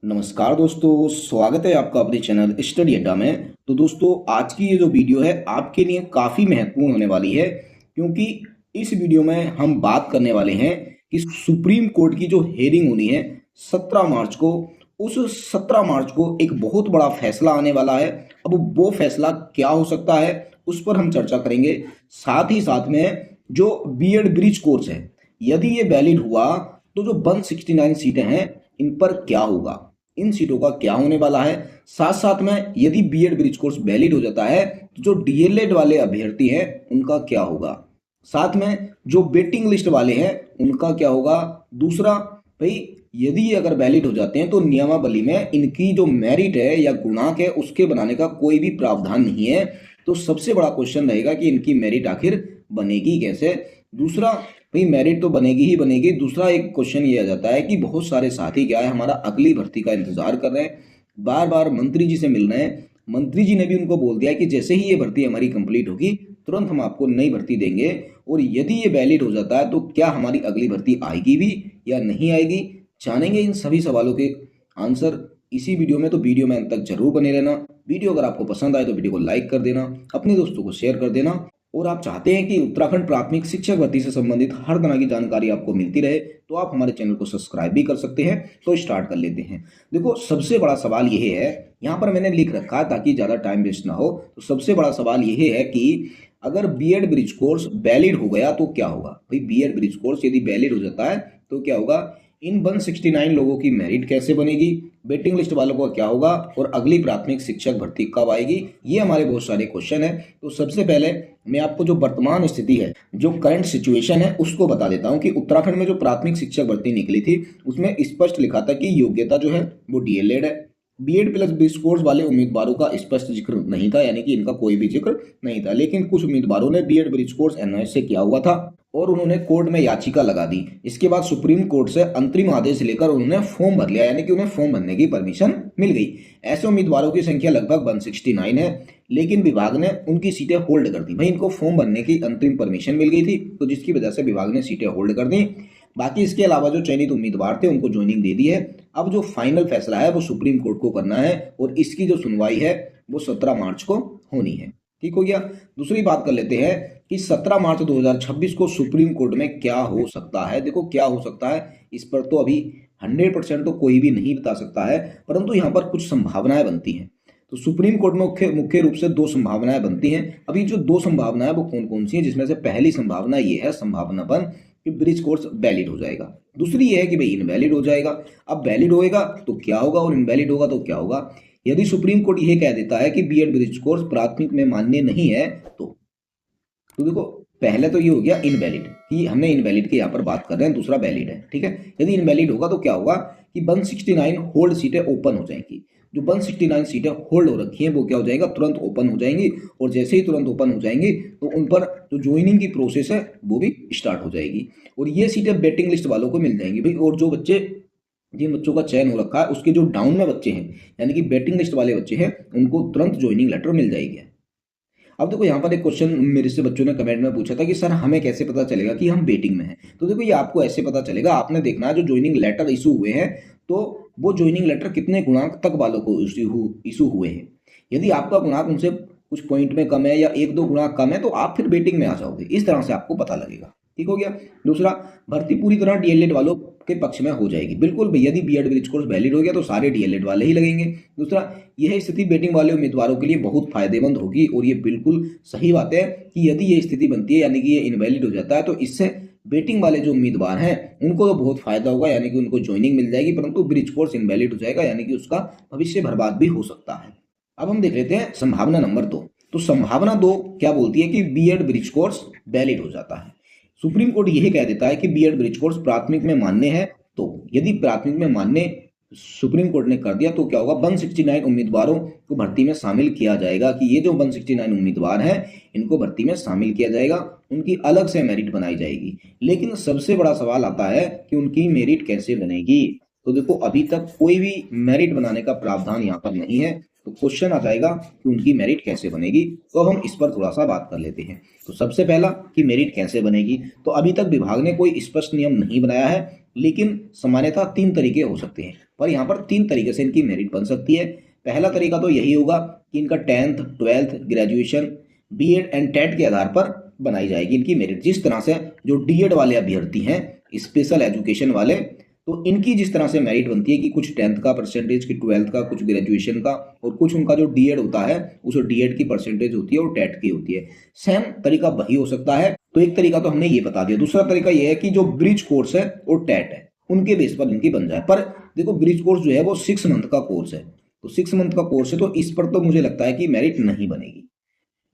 नमस्कार दोस्तों, स्वागत है आपका अपने चैनल स्टडी अड्डा में। तो दोस्तों, आज की ये जो वीडियो है आपके लिए काफ़ी महत्वपूर्ण होने वाली है, क्योंकि इस वीडियो में हम बात करने वाले हैं कि सुप्रीम कोर्ट की जो हेयरिंग होनी है 17 मार्च को, उस 17 मार्च को एक बहुत बड़ा फैसला आने वाला है। अब वो फैसला क्या हो सकता है उस पर हम चर्चा करेंगे। साथ ही साथ में जो बीएड ब्रिज कोर्स है, यदि ये वैलिड हुआ तो जो 169 सीटें हैं इन पर क्या होगा, इन सीटों का क्या होने वाला है। साथ साथ में यदि बीएड ब्रिज कोर्स वैलिड हो जाता है तो जो डीएलएड वाले अभ्यर्थी हैं उनका क्या होगा, साथ में जो वेटिंग लिस्ट वाले हैं उनका क्या होगा। दूसरा भाई, यदि ये अगर वैलिड हो जाते हैं तो नियमावली में इनकी जो मेरिट है या गुणांक है उसके बनाने का कोई भी प्रावधान नहीं है। तो सबसे बड़ा क्वेश्चन रहेगा कि इनकी मेरिट आखिर बनेगी कैसे। दूसरा भाई, मेरिट तो बनेगी ही बनेगी। दूसरा एक क्वेश्चन ये आ जाता है कि बहुत सारे साथी क्या है, हमारा अगली भर्ती का इंतजार कर रहे हैं, बार बार मंत्री जी से मिल रहे हैं। मंत्री जी ने भी उनको बोल दिया है कि जैसे ही ये भर्ती हमारी कंप्लीट होगी तुरंत हम आपको नई भर्ती देंगे, और यदि ये वैलिड हो जाता है तो क्या हमारी अगली भर्ती आएगी भी या नहीं आएगी। जानेंगे इन सभी सवालों के आंसर इसी वीडियो में, तो वीडियो में अंत तक जरूर बने रहना। वीडियो अगर आपको पसंद आए तो वीडियो को लाइक कर देना, अपने दोस्तों को शेयर कर देना, और आप चाहते हैं कि उत्तराखंड प्राथमिक शिक्षक भर्ती से संबंधित हर तरह की जानकारी आपको मिलती रहे तो आप हमारे चैनल को सब्सक्राइब भी कर सकते हैं। तो स्टार्ट कर लेते हैं। देखो, सबसे बड़ा सवाल यह है, यहाँ पर मैंने लिख रखा है ताकि ज़्यादा टाइम वेस्ट ना हो। तो सबसे बड़ा सवाल यह है कि अगर बीएड ब्रिज कोर्स वैलिड हो गया तो क्या होगा। भाई, बीएड ब्रिज कोर्स यदि वैलिड हो जाता है तो क्या होगा, इन 169 लोगों की मेरिट कैसे बनेगी, वेटिंग लिस्ट वालों का क्या होगा, और अगली प्राथमिक शिक्षक भर्ती कब आएगी। ये हमारे बहुत सारे क्वेश्चन है। तो सबसे पहले मैं आपको जो वर्तमान स्थिति है, जो करंट सिचुएशन है, उसको बता देता हूं कि उत्तराखंड में जो प्राथमिक शिक्षक भर्ती निकली थी उसमें स्पष्ट लिखा था कि योग्यता जो है वो डीएलएड है। बीएड प्लस ब्रिज कोर्स वाले उम्मीदवारों का स्पष्ट जिक्र नहीं था, यानी कि इनका कोई भी जिक्र नहीं था। लेकिन कुछ उम्मीदवारों ने बीएड ब्रिज कोर्स एनआईएस से किया हुआ था और उन्होंने कोर्ट में याचिका लगा दी। इसके बाद सुप्रीम कोर्ट से अंतरिम आदेश लेकर उन्होंने फॉर्म भर लिया, यानी कि उन्हें फॉर्म भरने की परमिशन मिल गई। ऐसे उम्मीदवारों की संख्या लगभग 169 है, लेकिन विभाग ने उनकी सीटें होल्ड कर दी। भाई, इनको फॉर्म भरने की अंतरिम परमिशन मिल गई थी, तो जिसकी वजह से विभाग ने सीटें होल्ड कर दी। बाकी इसके अलावा जो चयनित उम्मीदवार थे उनको ज्वाइनिंग दे दी है। अब जो फाइनल फैसला है वो सुप्रीम कोर्ट को करना है, और इसकी जो सुनवाई है वो 17 मार्च को होनी है। ठीक हो गया। दूसरी बात कर लेते हैं कि 17 मार्च 2026 को सुप्रीम कोर्ट में क्या हो सकता है। देखो, क्या हो सकता है इस पर तो अभी 100% तो कोई भी नहीं बता सकता है, परंतु यहाँ पर कुछ संभावनाएं बनती हैं। तो सुप्रीम कोर्ट में मुख्य रूप से दो संभावनाएं बनती हैं। अभी जो दो संभावनाएं वो कौन कौन सी हैं, जिसमें से पहली संभावना ये है, संभावना वन, कि ब्रिज कोर्स वैलिड हो जाएगा। दूसरी ये है कि भाई इनवैलिड हो जाएगा। अब वैलिड होएगा तो क्या होगा और इनवैलिड होगा तो क्या होगा। यदि सुप्रीम कोर्ट यह कह देता है कि बीएड ब्रिज कोर्स प्राथमिक में मान्य नहीं है तो देखो, पहले तो ये हो गया इनवैलिड, कि हमने इनवैलिड की यहाँ पर बात कर रहे हैं, दूसरा वैलिड है। ठीक है। यदि इनवैलिड होगा तो क्या होगा कि 169 होल्ड सीटें ओपन हो जाएंगी। जो 169 सीटें होल्ड हो रखी हैं वो क्या हो जाएगा, तुरंत ओपन हो जाएंगी, और जैसे ही तुरंत ओपन हो जाएंगी तो उन पर जो ज्वाइनिंग की प्रोसेस है वो भी स्टार्ट हो जाएगी, और ये सीटें वेटिंग लिस्ट वालों को मिल जाएंगी भाई। और जो बच्चे, जिन बच्चों का चयन हो रखा है उसके जो डाउन में बच्चे हैं, यानी कि वेटिंग लिस्ट वाले बच्चे हैं, उनको तुरंत ज्वाइनिंग लेटर मिल जाएगी। अब देखो, यहाँ पर एक क्वेश्चन मेरे से बच्चों ने कमेंट में पूछा था कि सर हमें कैसे पता चलेगा कि हम वेटिंग में हैं। तो देखो, ये आपको ऐसे पता चलेगा, आपने देखना है जो ज्वाइनिंग लेटर इशू हुए हैं तो वो ज्वाइनिंग लेटर कितने गुणांक तक वालों को इशू हुए हैं। यदि आपका गुणांक उनसे कुछ पॉइंट में कम है या एक दो गुणांक कम है तो आप फिर वेटिंग में आ जाओगे। इस तरह से आपको पता लगेगा। ठीक हो गया। दूसरा, भर्ती पूरी तरह डीएलएड वालों के पक्ष में हो जाएगी। बिल्कुल भैया, यदि बीएड ब्रिज कोर्स वैलिड हो गया तो सारे डीएलएड वाले ही लगेंगे। दूसरा, यह स्थिति वेटिंग वाले उम्मीदवारों के लिए बहुत फायदेमंद होगी, और ये बिल्कुल सही बात है कि यदि ये स्थिति बनती है, यानी कि ये इनवैलिड हो जाता है, तो इससे वेटिंग वाले जो उम्मीदवार हैं उनको तो बहुत फायदा होगा, यानी कि उनको ज्वाइनिंग मिल जाएगी, परंतु ब्रिज कोर्स इनवैलिड हो जाएगा, यानी कि उसका भविष्य बर्बाद भी हो सकता है। अब हम देख लेते हैं संभावना नंबर 2। तो संभावना 2 क्या बोलती है कि बीएड ब्रिज कोर्स वैलिड हो जाता है। सुप्रीम कोर्ट यही कह देता है कि बीएड ब्रिज कोर्स प्राथमिक में मान्य है। तो यदि प्राथमिक में मान्य सुप्रीम कोर्ट ने कर दिया तो क्या होगा, 169 उम्मीदवारों को भर्ती में शामिल किया जाएगा, कि ये जो 169 उम्मीदवार हैं इनको भर्ती में शामिल किया जाएगा, उनकी अलग से मेरिट बनाई जाएगी। लेकिन सबसे बड़ा सवाल आता है कि उनकी मेरिट कैसे बनेगी। तो देखो, अभी तक कोई भी मेरिट बनाने का प्रावधान यहाँ पर नहीं है, तो क्वेश्चन आ जाएगा कि उनकी मेरिट कैसे बनेगी। तो अब हम इस पर थोड़ा सा बात कर लेते हैं। तो सबसे पहला कि मेरिट कैसे बनेगी, तो अभी तक विभाग ने कोई स्पष्ट नियम नहीं बनाया है लेकिन सामान्यतः 3 तरीके हो सकते हैं, पर यहाँ पर 3 तरीके से इनकी मेरिट बन सकती है। पहला तरीका तो यही होगा कि इनका 10th 12th graduation BEd and TET के आधार पर बनाई जाएगी इनकी मेरिट। जिस तरह से जो डीएड वाले अभ्यर्थी हैं, स्पेशल एजुकेशन वाले, तो इनकी जिस तरह से मेरिट बनती है कि कुछ 10th का परसेंटेज, की 12th का, कुछ ग्रेजुएशन का, और कुछ उनका जो डीएड होता है उस डीएड की परसेंटेज होती है और टेट की होती है। सेम तरीका वही हो सकता है। तो एक तरीका तो हमने ये बता दिया। दूसरा तरीका ये है कि जो ब्रिज कोर्स है और टेट है उनके बेस पर इनकी बन जाए। पर देखो, ब्रिज कोर्स जो है वो 6 मंथ का कोर्स है, तो 6 मंथ का कोर्स है, तो इस पर तो मुझे लगता है कि मेरिट नहीं बनेगी।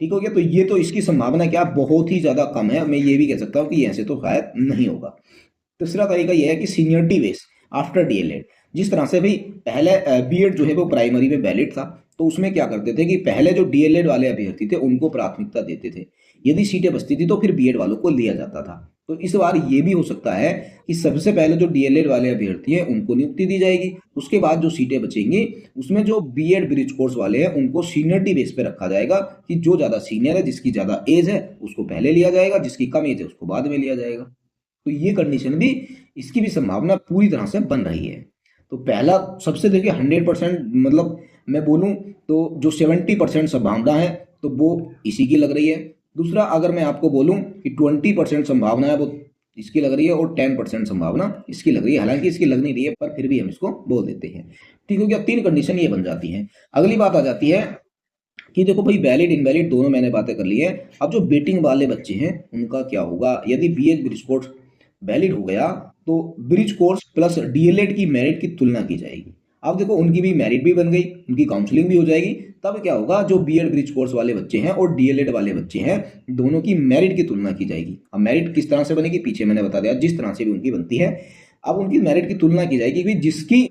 ठीक हो गया। तो ये तो इसकी संभावना क्या, बहुत ही ज्यादा कम है। मैं ये भी कह सकता हूँ कि ऐसे तो शायद नहीं होगा। तीसरा तरीका यह है कि सीनियरिटी बेस आफ्टर डीएलएड। जिस तरह से भाई पहले बीएड जो है वो प्राइमरी में वैलिड था, तो उसमें क्या करते थे कि पहले जो डीएलएड वाले अभ्यर्थी थे उनको प्राथमिकता देते थे, यदि सीटें बचती थी तो फिर बीएड वालों को लिया जाता था। तो इस बार ये भी हो सकता है कि सबसे पहले जो डीएलएड वाले अभ्यर्थी हैं उनको नियुक्ति दी जाएगी, उसके बाद जो सीटें बचेंगी उसमें जो बीएड ब्रिज कोर्स वाले हैं उनको सीनियरिटी बेस पे रखा जाएगा कि जो ज्यादा सीनियर है, जिसकी ज्यादा एज है उसको पहले लिया जाएगा, जिसकी कम एज है उसको बाद में लिया जाएगा। तो ये कंडीशन भी, इसकी भी संभावना पूरी तरह से बन रही है। तो पहला सबसे देखिए 100%, मतलब मैं बोलूं तो जो 70% संभावना है तो वो इसी की लग रही है। दूसरा, अगर मैं आपको बोलूं कि 20% संभावना है वो इसकी लग रही है, और 10% संभावना इसकी लग रही है। हालांकि इसकी लग नहीं रही है, पर फिर भी हम इसको बोल देते हैं। ठीक हो गया। 3 कंडीशन ये बन जाती है। अगली बात आ जाती है कि देखो भाई, वैलिड इनवैलिड दोनों मैंने बातें कर ली है। अब जो बेटिंग वाले बच्चे हैं उनका क्या होगा। यदि बीएड ब्रिज कोर्स वैलिड हो गया तो ब्रिज कोर्स प्लस डीएलएड की मेरिट की तुलना की जाएगी। अब देखो, उनकी भी मेरिट भी बन गई, उनकी काउंसलिंग भी हो जाएगी। तब क्या होगा, जो बीएड ब्रिज कोर्स वाले बच्चे हैं और डीएलएड वाले बच्चे हैं, दोनों की मेरिट की तुलना की जाएगी। अब मेरिट किस तरह से बनेगी पीछे मैंने बता दिया, जिस तरह से भी उनकी बनती है। अब उनकी मेरिट की तुलना की जाएगी कि जिसकी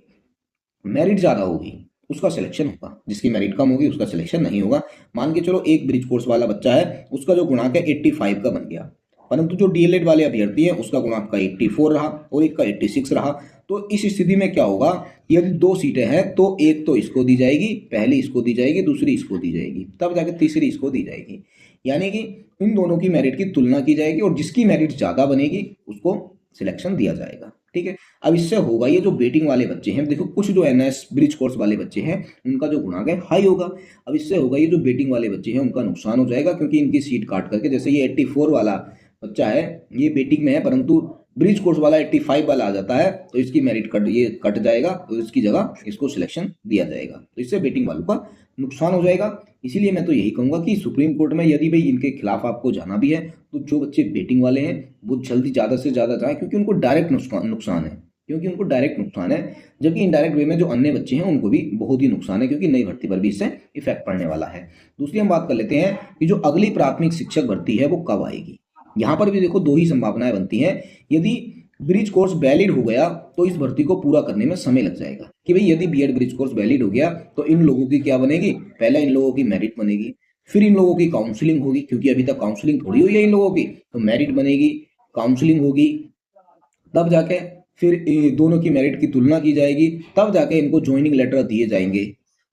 मेरिट ज्यादा होगी उसका सिलेक्शन होगा, जिसकी मेरिट कम होगी उसका सिलेक्शन नहीं होगा। मान के चलो एक ब्रिज कोर्स वाला बच्चा है, उसका जो गुणांक है 85 का बन गया, परंतु जो डीएलएड वाले अभ्यर्थी हैं उसका गुणांक का 84 रहा और एक का 86 रहा। तो इस स्थिति में क्या होगा, यदि 2 सीटें हैं तो एक तो इसको दी जाएगी, पहली इसको दी जाएगी, दूसरी इसको दी जाएगी, तब जाके तीसरी इसको दी जाएगी। यानी कि इन दोनों की मेरिट की तुलना की जाएगी और जिसकी मेरिट ज्यादा बनेगी उसको सिलेक्शन दिया जाएगा। ठीक है। अब इससे होगा, ये जो बेटिंग वाले बच्चे हैं, देखो कुछ जो एनएस ब्रिज कोर्स वाले बच्चे हैं उनका जो गुणांक है हाई होगा। अब इससे होगा, ये जो बेटिंग वाले बच्चे हैं उनका नुकसान हो जाएगा, क्योंकि इनकी सीट काट करके, जैसे ये 84 वाला बच्चा है, ये बेटिंग में है परंतु ब्रिज कोर्स वाला 85 वाला आ जाता है, तो इसकी मेरिट कट जाएगा, तो इसकी जगह इसको सिलेक्शन दिया जाएगा। तो इससे बेटिंग वालों का नुकसान हो जाएगा। इसीलिए मैं तो यही कहूंगा कि सुप्रीम कोर्ट में यदि भाई इनके खिलाफ आपको जाना भी है तो जो बच्चे बेटिंग वाले हैं वो जल्दी ज्यादा से ज्यादा जाएं, क्योंकि उनको डायरेक्ट नुकसान है, जबकि इनडायरेक्ट वे में जो अन्य बच्चे हैं उनको भी बहुत ही नुकसान है, क्योंकि नई भर्ती पर भी इससे इफेक्ट पड़ने वाला है। दूसरी हम बात कर लेते हैं कि जो अगली प्राथमिक शिक्षक भर्ती है वो कब आएगी। यहां पर भी देखो 2 ही संभावनाएं बनती हैं। यदि ब्रिज कोर्स वैलिड हो गया तो इस भर्ती को पूरा करने में समय लग जाएगा, कि भाई यदि बीएड ब्रिज कोर्स वैलिड हो गया तो इन लोगों की क्या बनेगी, पहले इन लोगों की मेरिट बनेगी, फिर इन लोगों की काउंसलिंग होगी, क्योंकि अभी तक काउंसलिंग थोड़ी हुई है इन लोगों की, तो मेरिट बनेगी, काउंसलिंग होगी, तब जाके फिर दोनों की मेरिट की तुलना की जाएगी, तब जाके इनको ज्वाइनिंग लेटर दिए जाएंगे,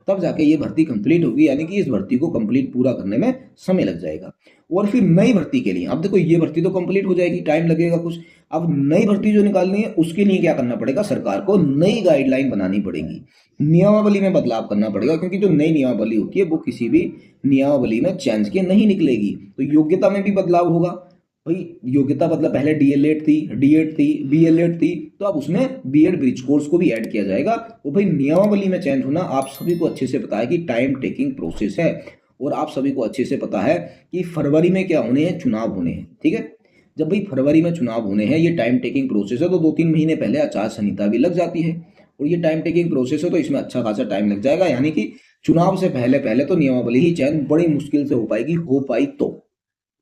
तब जाके ये भर्ती कंप्लीट होगी। यानी कि इस भर्ती को कंप्लीट पूरा करने में समय लग जाएगा। और फिर नई भर्ती के लिए, अब देखो ये भर्ती तो कंप्लीट हो जाएगी, टाइम लगेगा कुछ। अब नई भर्ती जो निकालनी है उसके लिए क्या करना पड़ेगा, सरकार को नई गाइडलाइन बनानी पड़ेगी, नियमावली में बदलाव करना पड़ेगा, क्योंकि जो नई नियमावली होती है वो किसी भी नियमावली में चेंज के नहीं निकलेगी। तो योग्यता में भी बदलाव होगा। भाई योग्यता मतलब पहले डीएलएड थी, डीएड थी, बीएलएड थी, तो अब उसमें बीएड ब्रिज कोर्स को भी ऐड किया जाएगा। और भाई नियमावली में चेंज होना आप सभी को अच्छे से पता है कि टाइम टेकिंग प्रोसेस है, और आप सभी को अच्छे से पता है कि फरवरी में क्या होने हैं, चुनाव होने हैं। ठीक है। जब भाई फरवरी में चुनाव होने हैं, ये टाइम टेकिंग प्रोसेस है, तो 2-3 महीने पहले आचार संहिता भी लग जाती है, और ये टाइम टेकिंग प्रोसेस है तो इसमें अच्छा खासा टाइम लग जाएगा। यानी कि चुनाव से पहले पहले तो नियमावली ही चेंज बड़ी मुश्किल से हो पाएगी, हो पाई तो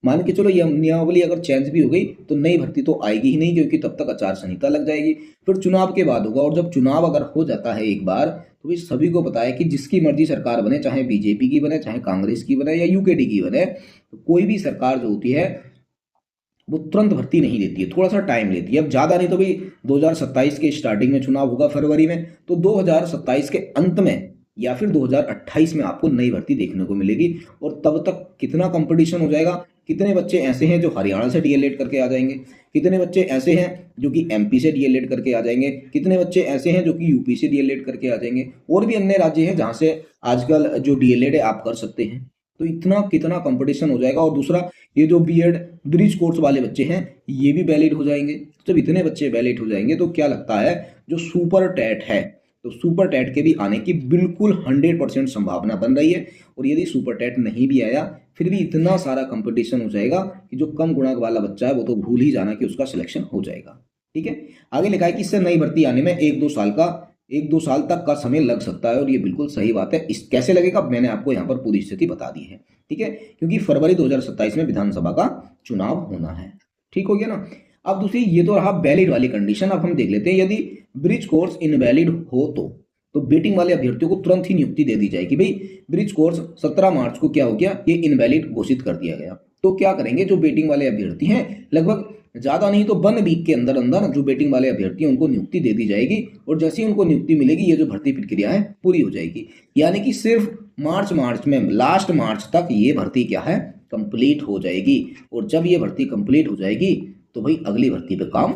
मान के चलो ये नियमावली अगर चेंज भी हो गई तो नई भर्ती तो आएगी ही नहीं, क्योंकि तब तक आचार संहिता लग जाएगी, फिर चुनाव के बाद होगा। और जब चुनाव अगर हो जाता है एक बार, तो भाई सभी को पता है कि जिसकी मर्जी सरकार बने, चाहे बीजेपी की बने, चाहे कांग्रेस की बने, या यूकेडी की बने, तो कोई भी सरकार जो होती है वो तुरंत भर्ती नहीं देती है, थोड़ा सा टाइम लेती है। अब ज्यादा नहीं तो भाई 2027 के स्टार्टिंग में चुनाव होगा फरवरी में, तो 2027 के अंत में या फिर 2028 में आपको नई भर्ती देखने को मिलेगी। और तब तक कितना कंपटीशन हो जाएगा, कितने बच्चे ऐसे हैं जो हरियाणा से डीएलएड करके आ जाएंगे, कितने बच्चे ऐसे हैं जो कि एमपी से डीएलएड करके आ जाएंगे, कितने बच्चे ऐसे हैं जो कि यूपी से डीएलएड करके आ जाएंगे, और भी अन्य राज्य हैं जहाँ से आजकल जो डीएलएड है आप कर सकते हैं। तो इतना कितना कंपटीशन हो जाएगा। और दूसरा, ये जो बीएड ब्रिज कोर्स वाले बच्चे हैं ये भी वैलिड हो जाएंगे। जब इतने बच्चे वैलिड हो जाएंगे तो क्या लगता है जो सुपर टेट है, तो सुपर टेट के भी आने की बिल्कुल 100% संभावना बन रही है। और यदि सुपर टेट नहीं भी आया फिर भी इतना सारा कंपटीशन हो जाएगा कि जो कम गुणांक वाला बच्चा है वो तो भूल ही जाना कि उसका सिलेक्शन हो जाएगा। ठीक है, आगे लिखा है कि इससे नई भर्ती आने में 1-2 साल तक का समय लग सकता है। और ये बिल्कुल सही बात है। इस कैसे लगेगा मैंने आपको यहाँ पर पूरी स्थिति बता दी है। ठीक है, क्योंकि फरवरी 2027 में विधानसभा का चुनाव होना है। ठीक हो गया ना। अब दूसरी, ये तो रहा वैलिड वाली कंडीशन। अब हम देख लेते हैं यदि ब्रिज कोर्स इनवैलिड हो तो वेटिंग वाले अभ्यर्थियों को तुरंत ही नियुक्ति दे दी जाएगी। भाई ब्रिज कोर्स 17 मार्च को क्या हो गया, ये इनवैलिड घोषित कर दिया गया। तो क्या करेंगे, जो वेटिंग वाले अभ्यर्थी हैं, लगभग ज्यादा नहीं तो 1 वीक के अंदर अंदर जो वेटिंग वाले अभ्यर्थी हैं उनको नियुक्ति दे दी जाएगी। और जैसे ही उनको नियुक्ति मिलेगी ये जो भर्ती प्रक्रिया है पूरी हो जाएगी। यानी कि सिर्फ मार्च में लास्ट मार्च तक ये भर्ती क्या है, कंप्लीट हो जाएगी। और जब ये भर्ती कंप्लीट हो जाएगी तो भाई अगली भर्ती पे काम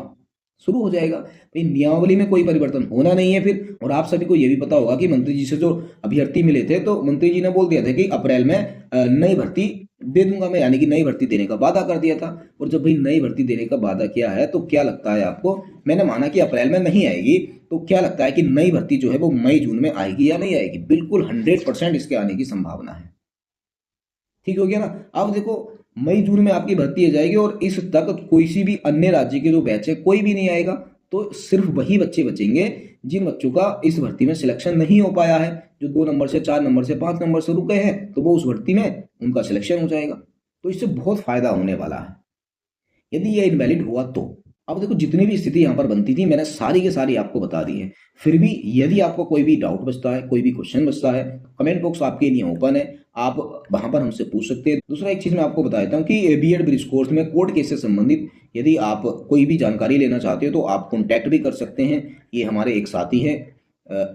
शुरू हो जाएगा। भाई नियमावली में कोई परिवर्तन होना नहीं है फिर। और आप सभी को यह भी पता होगा कि मंत्री जी से जो अभ्यर्थी मिले थे तो मंत्री जी ने बोल दिया था कि अप्रैल में नई भर्ती दे दूंगा मैं, यानी कि नई भर्ती देने का वादा कर दिया था। और जब भाई नई भर्ती देने का वादा किया है तो क्या लगता है आपको, मैंने माना कि अप्रैल में नहीं आएगी, तो क्या लगता है कि नई भर्ती जो है वो मई जून में आएगी या नहीं आएगी? बिल्कुल 100% इसके आने की संभावना है। ठीक हो गया ना। अब देखो मई जून में आपकी भर्ती हो जाएगी और इस तक कोई सी भी अन्य राज्य के जो बैच है कोई भी नहीं आएगा। तो सिर्फ वही बच्चे बचेंगे जिन बच्चों का इस भर्ती में सिलेक्शन नहीं हो पाया है, जो 2 नंबर से 4 नंबर से 5 नंबर से रुक गए हैं, तो वो उस भर्ती में उनका सिलेक्शन हो जाएगा। तो इससे बहुत फायदा होने वाला है यदि ये इनवैलिड हुआ तो। अब देखो जितनी भी स्थिति यहाँ पर बनती थी मैंने सारी की सारी आपको बता दी है। फिर भी यदि आपको कोई भी डाउट बचता है, कोई भी क्वेश्चन बचता है, कमेंट बॉक्स आपके लिए ओपन है, आप वहां पर हमसे पूछ सकते हैं। दूसरा एक चीज मैं आपको बता देता हूँ कि बीएड ब्रिज कोर्स में कोर्ट केस से संबंधित यदि आप कोई भी जानकारी लेना चाहते हो तो आप कॉन्टैक्ट भी कर सकते हैं। ये हमारे एक साथी हैं,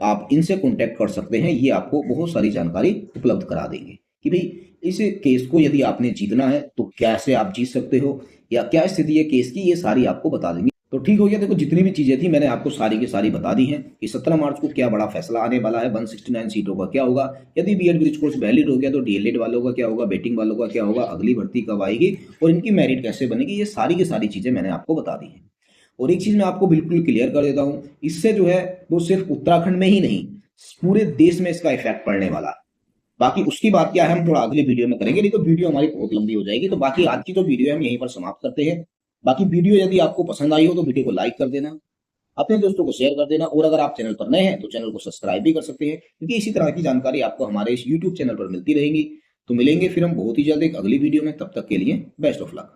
आप इनसे कॉन्टैक्ट कर सकते हैं। ये आपको बहुत सारी जानकारी उपलब्ध करा देंगे कि भाई इस केस को यदि आपने जीतना है तो कैसे आप जीत सकते हो या क्या स्थिति है केस की, ये सारी आपको बता देंगे। तो ठीक हो गया। देखो जितनी भी चीजें थी मैंने आपको सारी की सारी बता दी हैं कि 17 मार्च को क्या बड़ा फैसला आने वाला है, 169 सीटों का क्या होगा, यदि बीएड ब्रिज कोर्स वैलिड हो गया तो डीएलएड वालों का क्या होगा, वेटिंग वालों का क्या होगा, अगली भर्ती कब आएगी और इनकी मेरिट कैसे बनेगी, ये सारी की सारी चीजें मैंने आपको बता दी हैं। और एक चीज मैं आपको बिल्कुल क्लियर कर देता हूँ, इससे जो है वो सिर्फ उत्तराखंड में ही नहीं पूरे देश में इसका इफेक्ट पड़ने वाला है। बाकी उसकी बात क्या है हम थोड़ा अगले वीडियो में करेंगे, नहीं तो वीडियो हमारी बहुत लंबी हो जाएगी। तो बाकी आज की जो वीडियो है हम यहीं पर समाप्त करते हैं। बाकी वीडियो यदि आपको पसंद आई हो तो वीडियो को लाइक कर देना, अपने दोस्तों को शेयर कर देना, और अगर आप चैनल पर नए हैं तो चैनल को सब्सक्राइब भी कर सकते हैं, क्योंकि इसी तरह की जानकारी आपको हमारे इस यूट्यूब चैनल पर मिलती रहेगी। तो मिलेंगे फिर हम बहुत ही जल्द एक अगली वीडियो में, तब तक के लिए बेस्ट ऑफ लक।